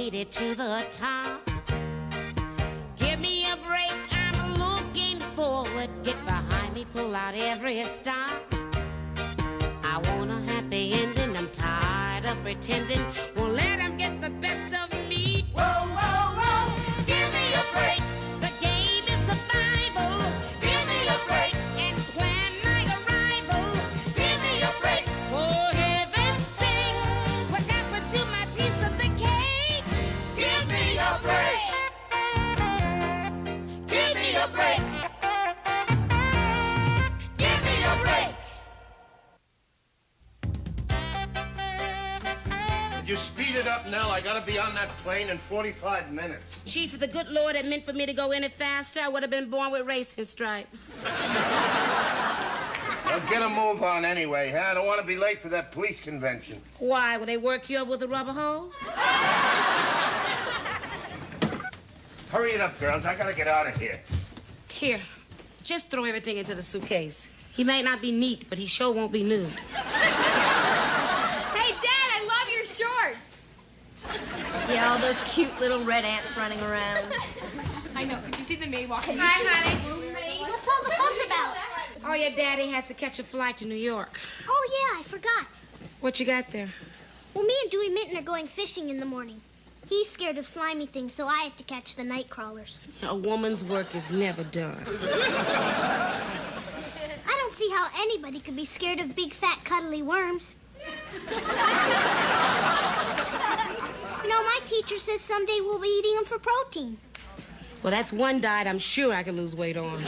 made it to the top. Give me a break, I'm looking forward. Get behind me, pull out every stop. I want a happy ending, I'm tired of pretending. Won't let them get the best of me. Whoa, whoa, whoa, give me a break. The game is survival. Give me a break and plan my arrival. Give me a break, for heaven's sake. What happened to my piece of the cake? Give me a break. Give me a break. Give me a break. You speed it up, Nell. I gotta be on that plane in 45 minutes. Chief, if the good Lord had meant for me to go any faster, I would have been born with racing stripes. Well, get a move on anyway, huh? I don't want to be late for that police convention. Why? Will they work you up with a rubber hose? Hurry it up, girls. I gotta get out of here. Here, just throw everything into the suitcase. He may not be neat, but he sure won't be nude. Hey, Dad, I love your shorts. Yeah, all those cute little red ants running around. I know. Could you see the maid walking? Hi, honey. What's all the fuss about? Oh, your daddy has to catch a flight to New York. Oh, yeah, I forgot. What you got there? Well, me and Dewey Minton are going fishing in the morning. He's scared of slimy things, so I had to catch the night crawlers. A woman's work is never done. I don't see how anybody could be scared of big, fat, cuddly worms. You know, my teacher says someday we'll be eating them for protein. Well, that's one diet I'm sure I can lose weight on.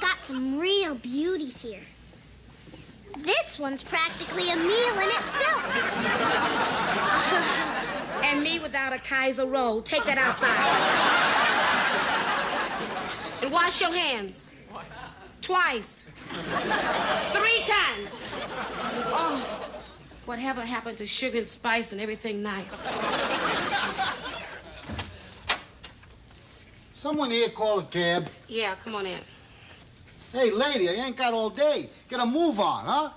Got some real beauties here. This one's practically a meal in itself. And me without a Kaiser roll. Take that outside. And wash your hands. Twice. 3 times. Oh, whatever happened to sugar and spice and everything nice? Someone here call a cab. Yeah, come on in. Hey, lady, I ain't got all day. Get a move on, huh?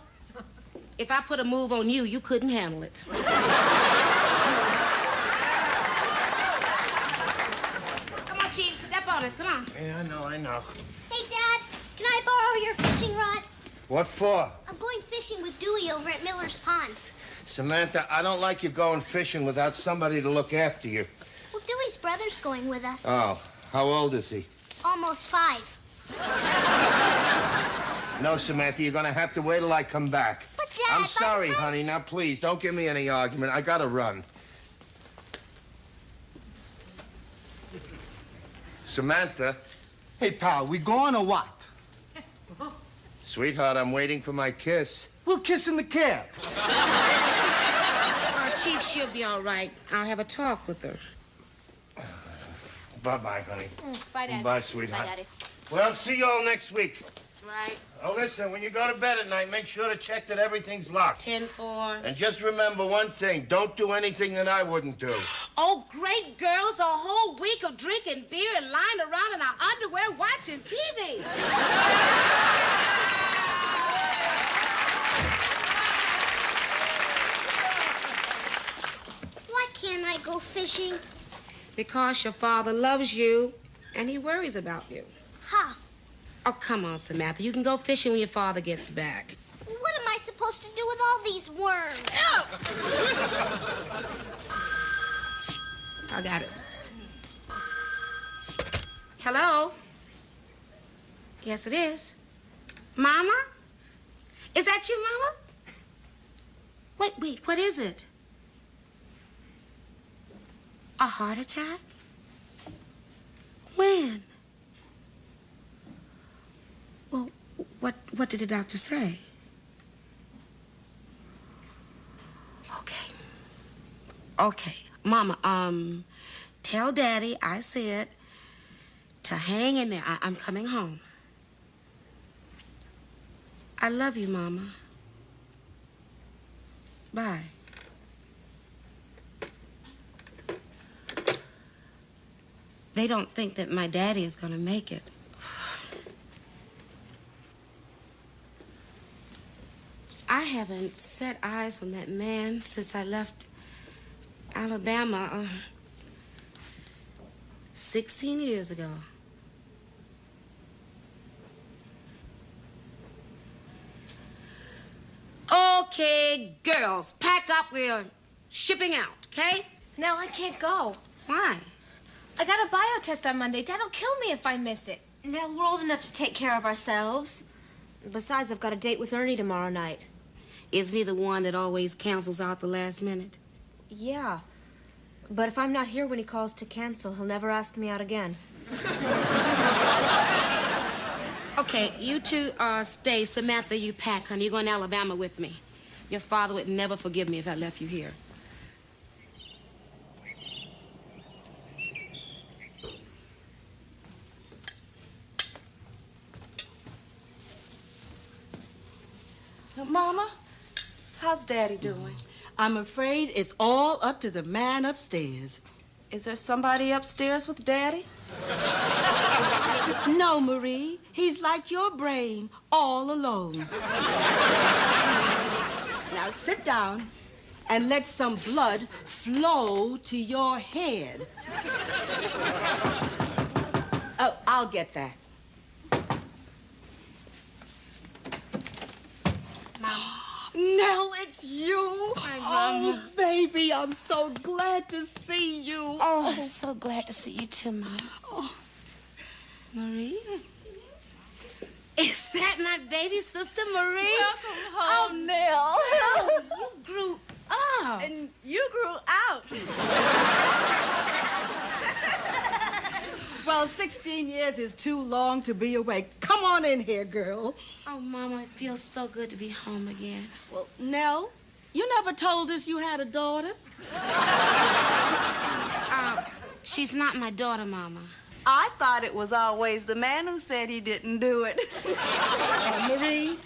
If I put a move on you, you couldn't handle it. Come on, Chief, step on it. Come on. Yeah, I know. Hey, Dad, can I borrow your fishing rod? What for? I'm going fishing with Dewey over at Miller's Pond. Samantha, I don't like you going fishing without somebody to look after you. Well, Dewey's brother's going with us. Oh, how old is he? Almost 5. No, Samantha, you're gonna have to wait till I come back. But, Dad, I'm by the sorry, time- honey. Now, please, don't give me any argument. I gotta run. Samantha. Hey, pal, we going or what? Sweetheart, I'm waiting for my kiss. We'll kiss in the cab. Chief, she'll be all right. I'll have a talk with her. Bye-bye, honey. Bye, Dad. Bye, sweetheart. Bye, Daddy. Well, see you all next week. Right. Oh, listen, when you go to bed at night, make sure to check that everything's locked. 10-4. And just remember one thing. Don't do anything that I wouldn't do. Oh, great girls, a whole week of drinking beer and lying around in our underwear watching TV. Why can't I go fishing? Because your father loves you and he worries about you. Ha! Oh, come on, Samantha. You can go fishing when your father gets back. What am I supposed to do with all these worms? I got it. Hello? Yes, it is. Mama? Is that you, Mama? Wait, what is it? A heart attack? When? Well, what did the doctor say? Okay, Mama, tell Daddy I said to hang in there. I'm coming home. I love you, Mama. Bye. They don't think that my daddy is going to make it. I haven't set eyes on that man since I left Alabama, 16 years ago. Okay, girls, pack up. We're shipping out, okay? Nell, I can't go. Why? I got a bio test on Monday. Dad'll kill me if I miss it. Nell, we're old enough to take care of ourselves. Besides, I've got a date with Ernie tomorrow night. Isn't he the one that always cancels out the last minute? Yeah. But if I'm not here when he calls to cancel, he'll never ask me out again. Okay, you two stay. Samantha, you pack, honey. You're going to Alabama with me. Your father would never forgive me if I left you here. Mama, how's Daddy doing? I'm afraid it's all up to the man upstairs. Is there somebody upstairs with Daddy? No, Marie. He's like your brain, all alone. Now sit down and let some blood flow to your head. Oh, I'll get that. Nell, it's you. Oh, baby, I'm so glad to see you. Oh, I'm so glad to see you too, Mom. Oh. Marie? Is that my baby sister, Marie? Welcome home, Nell. You grew up. And you grew out. Well, 16 years is too long to be awake. Come on in here, girl. Oh, Mama, it feels so good to be home again. Well, Nell, you never told us you had a daughter. She's not my daughter, Mama. I thought it was always the man who said he didn't do it. Marie,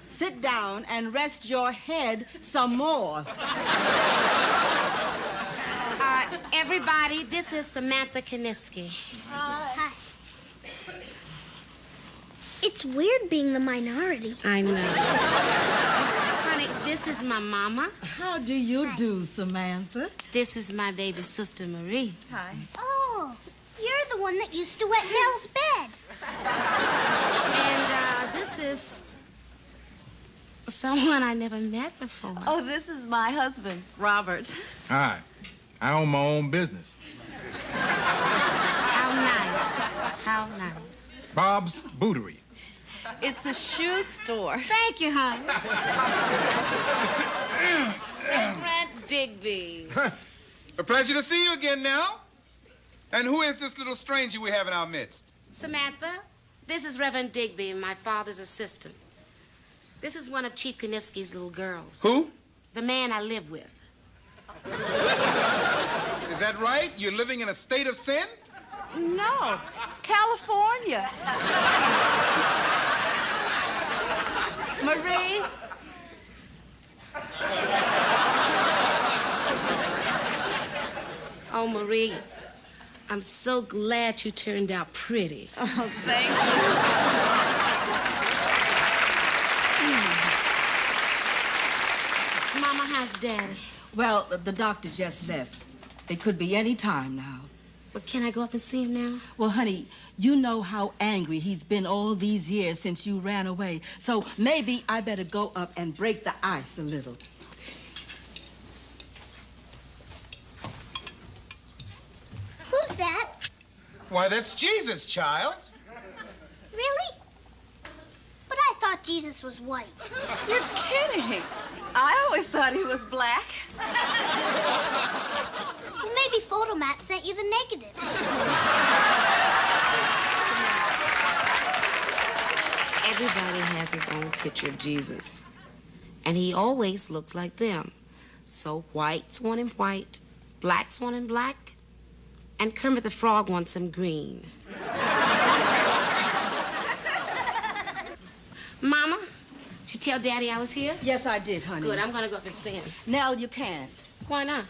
sit down and rest your head some more. Everybody, this is Samantha Kaniski. Hi. It's weird being the minority. I know. Honey, this is my mama. How do you do, Samantha? This is my baby sister, Marie. Hi. Oh, you're the one that used to wet Nell's bed. And this is someone I never met before. Oh, this is my husband, Robert. Hi. I own my own business. How nice. How nice. Bob's Bootery. It's a shoe store. Thank you, honey. Reverend Digby. A pleasure to see you again, Nell. And who is this little stranger we have in our midst? Samantha, this is Reverend Digby, my father's assistant. This is one of Chief Kaniski's little girls. Who? The man I live with. Is that right? You're living in a state of sin? No, California. Marie? Oh, Marie, I'm so glad you turned out pretty. Oh, thank you. Mama, how's Daddy? Well, the doctor just left. It could be any time now. Well, can I go up and see him now? Well, honey, you know how angry he's been all these years since you ran away. So maybe I better go up and break the ice a little. Who's that? Why, that's Jesus, child. Really? But I thought Jesus was white. You're kidding. I always thought he was black. Well, maybe Photomat sent you the negative. Everybody has his own picture of Jesus. And he always looks like them. So white's one in white, black's one in black, and Kermit the Frog wants him green. Mama, did you tell Daddy I was here? Yes, I did, honey. Good, I'm gonna go up and see him. Nell, you can't. Why not?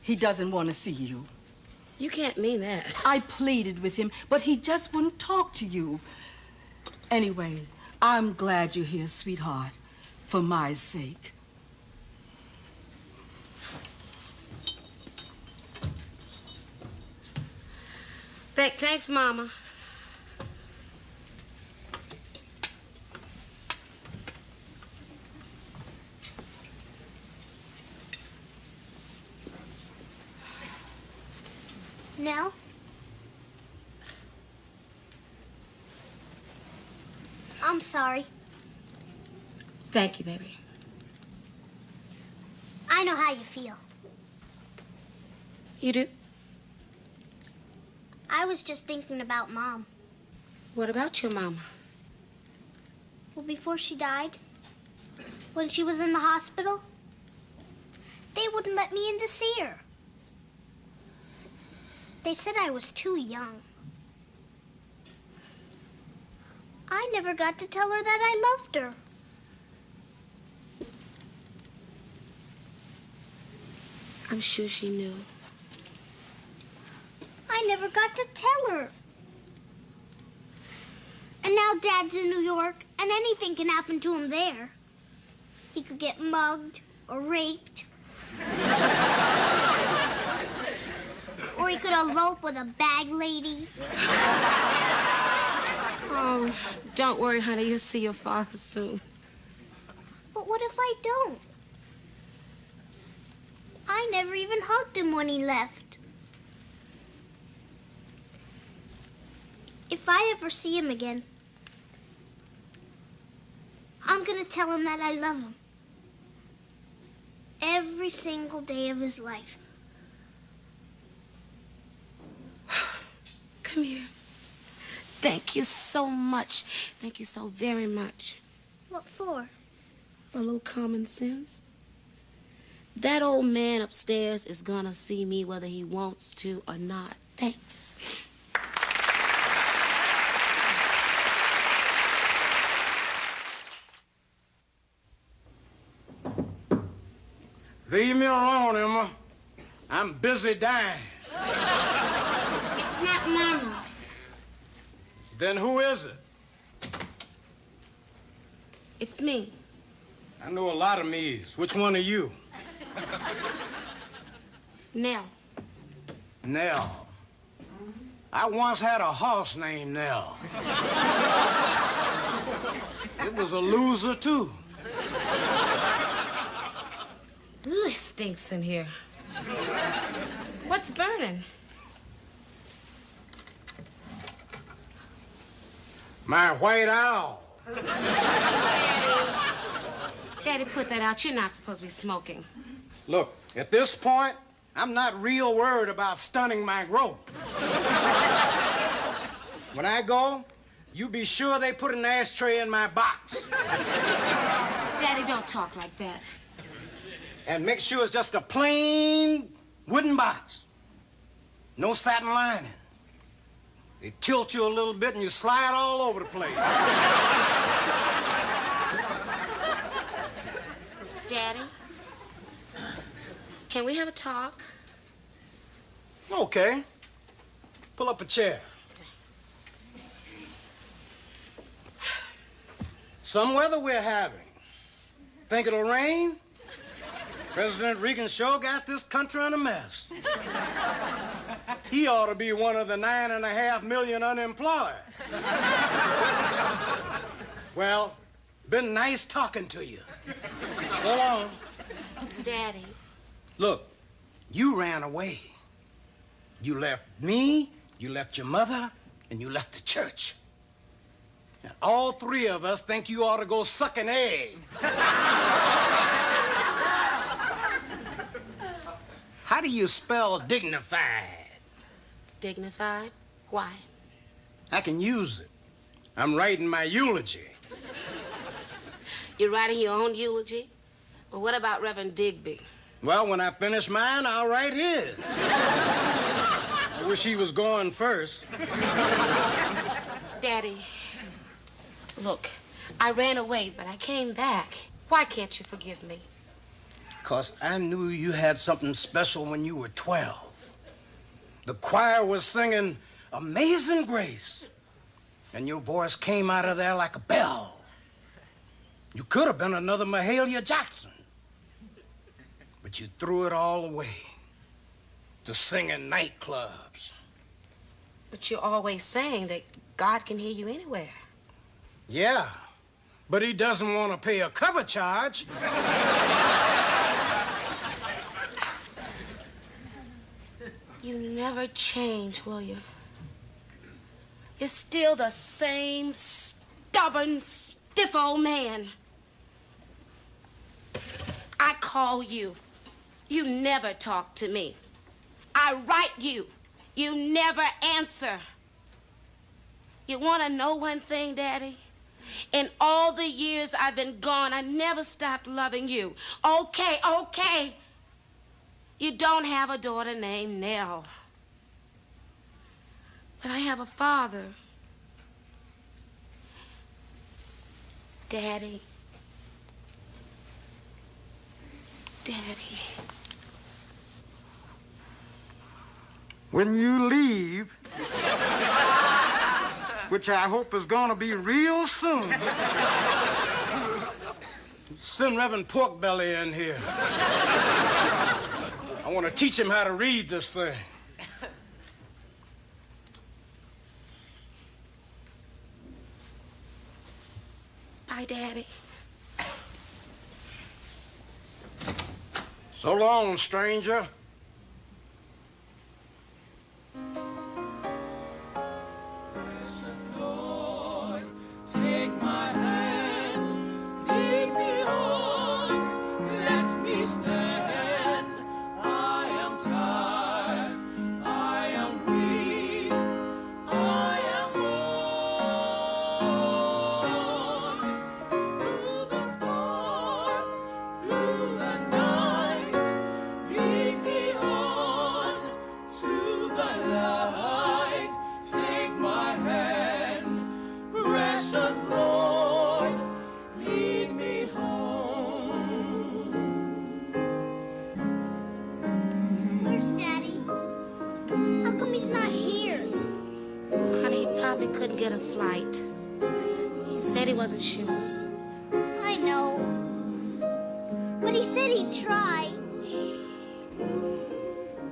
He doesn't want to see you. You can't mean that. I pleaded with him, but he just wouldn't talk to you. Anyway, I'm glad you're here, sweetheart, for my sake. Thanks, Mama. Nell? I'm sorry. Thank you, baby. I know how you feel. You do? I was just thinking about Mom. What about your mama? Well, before she died, when she was in the hospital, they wouldn't let me in to see her. They said I was too young. I never got to tell her that I loved her. I'm sure she knew. I never got to tell her. And now Dad's in New York, and anything can happen to him there. He could get mugged or raped. Or he could elope with a bag lady. Oh, don't worry, honey. You'll see your father soon. But what if I don't? I never even hugged him when he left. If I ever see him again, I'm gonna tell him that I love him. Every single day of his life. Come here. Thank you so much. Thank you so very much. What for? For a little common sense. That old man upstairs is gonna see me whether he wants to or not. Thanks. Leave me alone, Emma. I'm busy dying. It's not Mama. Then who is it? It's me. I know a lot of me's. Which one are you? Nell. Nell. I once had a horse named Nell. It was a loser, too. Ooh, it stinks in here. What's burning? My white owl. Daddy, put that out. You're not supposed to be smoking. Look, at this point, I'm not real worried about stunning my growth. When I go, you be sure they put an ashtray in my box. Daddy, don't talk like that. And make sure it's just a plain wooden box. No satin lining. They tilt you a little bit and you slide all over the place. Daddy, can we have a talk? Okay. Pull up a chair. Some weather we're having. Think it'll rain? President Reagan sure got this country in a mess. He ought to be one of the 9.5 million unemployed. Well, been nice talking to you. So long. Daddy. Look, you ran away. You left me, you left your mother, and you left the church. And all three of us think you ought to go suck an egg. How do you spell dignified? Dignified? Why? I can use it. I'm writing my eulogy. You're writing your own eulogy? Well, what about Reverend Digby? Well, when I finish mine, I'll write his. I wish he was going first. Daddy, look, I ran away, but I came back. Why can't you forgive me? 'Cause I knew you had something special when you were 12. The choir was singing Amazing Grace, and your voice came out of there like a bell. You could have been another Mahalia Jackson, but you threw it all away to sing in nightclubs. But you're always saying that God can hear you anywhere. Yeah, but he doesn't want to pay a cover charge. You never change, will you? You're still the same stubborn, stiff old man. I call you. You never talk to me. I write you. You never answer. You want to know one thing, Daddy? In all the years I've been gone, I never stopped loving you. Okay. You don't have a daughter named Nell. But I have a father. Daddy. When you leave, which I hope is gonna be real soon, send Reverend Porkbelly in here. I want to teach him how to read this thing. Bye, Daddy. So long, stranger. Precious Lord, take my hand, lead me on, let me stand. I am tired, I am weak, I am worn. Through the storm, through the night, lead me on to the light. Take my hand, precious Lord, lead me home. Where's Daddy? How come he's not here? Honey, he probably couldn't get a flight. He said he wasn't sure. I know. But he said he'd try.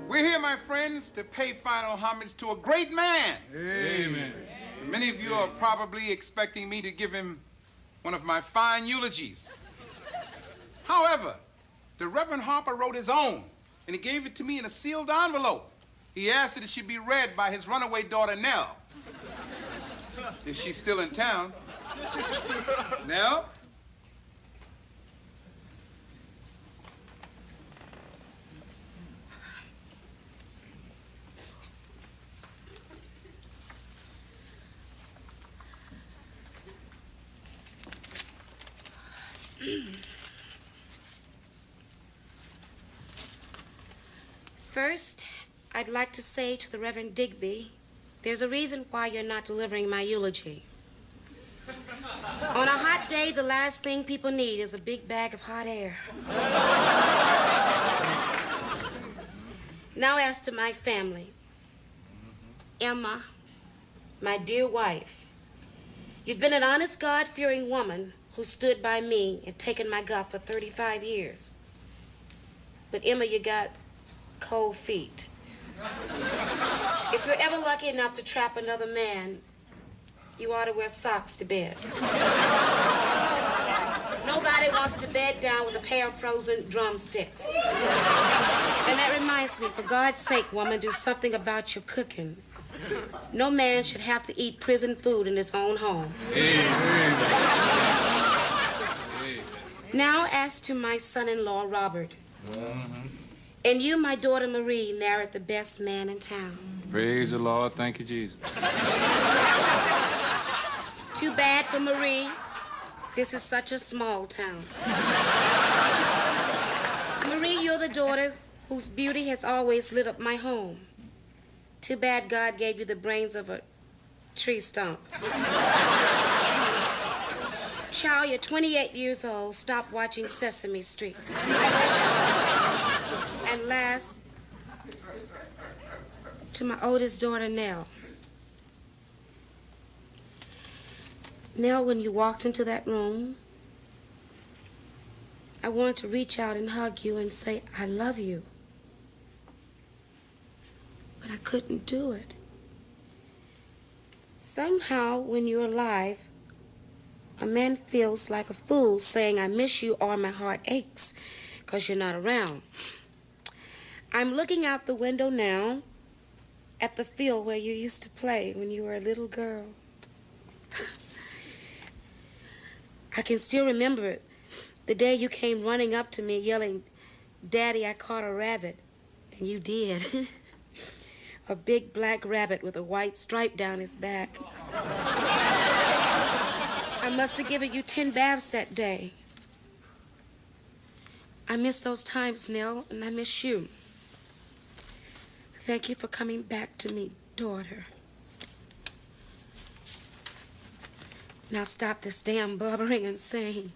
We're here, my friends, to pay final homage to a great man. Amen. Many of you are probably expecting me to give him one of my fine eulogies. However, the Reverend Harper wrote his own, and he gave it to me in a sealed envelope. He asked that it should be read by his runaway daughter, Nell, if she's still in town. Nell? First, I'd like to say to the Reverend Digby, there's a reason why you're not delivering my eulogy. On a hot day, the last thing people need is a big bag of hot air. Now as to my family. Emma, my dear wife, you've been an honest, God-fearing woman who stood by me and taken my gut for 35 years. But Emma, you got cold feet. If you're ever lucky enough to trap another man, you ought to wear socks to bed. Nobody wants to bed down with a pair of frozen drumsticks. And that reminds me, for God's sake, woman, do something about your cooking. No man should have to eat prison food in his own home. Now, as to my son-in-law, Robert. And you, my daughter Marie, married the best man in town. Praise the Lord. Thank you, Jesus. Too bad for Marie. This is such a small town. Marie, you're the daughter whose beauty has always lit up my home. Too bad God gave you the brains of a tree stump. Child, you're 28 years old. Stop watching Sesame Street. And last, to my oldest daughter, Nell. Nell, when you walked into that room, I wanted to reach out and hug you and say, I love you. But I couldn't do it. Somehow, when you're alive, a man feels like a fool saying, I miss you, or my heart aches because you're not around. I'm looking out the window now at the field where you used to play when you were a little girl. I can still remember it, the day you came running up to me yelling, Daddy, I caught a rabbit. And you did. A big black rabbit with a white stripe down his back. I must have given you 10 baths that day. I miss those times, Nell, and I miss you. Thank you for coming back to me, daughter. Now stop this damn blubbering and sing.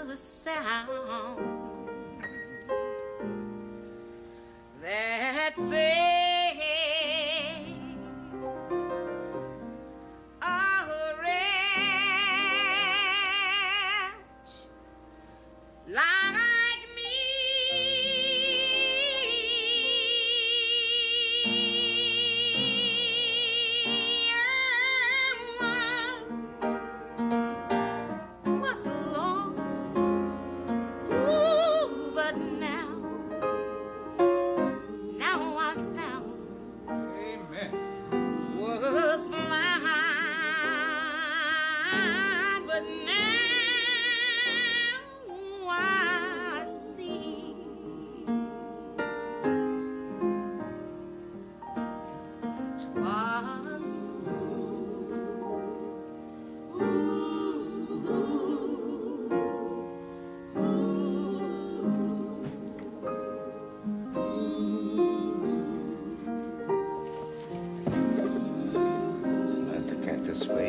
The sound that saved a wretch like me. Was lost. Ooh, but now I'm found. Amen. Was blind, but now I see. Twas Let the cat this way.